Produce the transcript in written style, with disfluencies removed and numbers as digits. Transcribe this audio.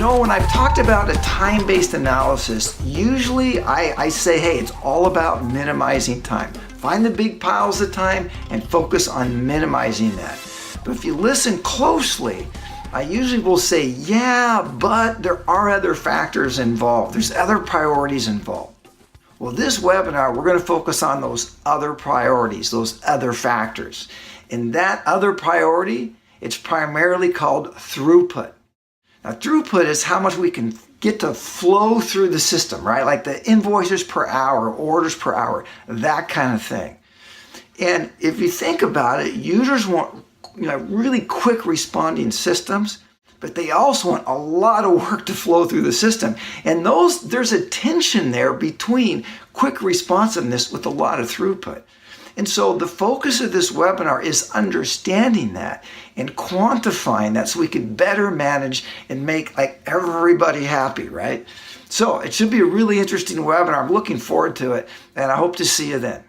When I've talked about a time-based analysis, usually I say, hey, it's all about minimizing time. Find the big piles of time and focus on minimizing that. But if you listen closely, I usually will say, yeah, but there are other factors involved. There's other priorities involved. Well, this webinar, we're going to focus on those other priorities, those other factors. And that other priority, it's primarily called throughput. Now, throughput is how much we can get to flow through the system, right? Like the invoices per hour, orders per hour, that kind of thing. And if you think about it, users want really quick responding systems, but they also want a lot of work to flow through the system. And there's a tension there between quick responsiveness with a lot of throughput. And so the focus of this webinar is understanding that and quantifying that so we can better manage and make everybody happy, right? So it should be a really interesting webinar. I'm looking forward to it, and I hope to see you then.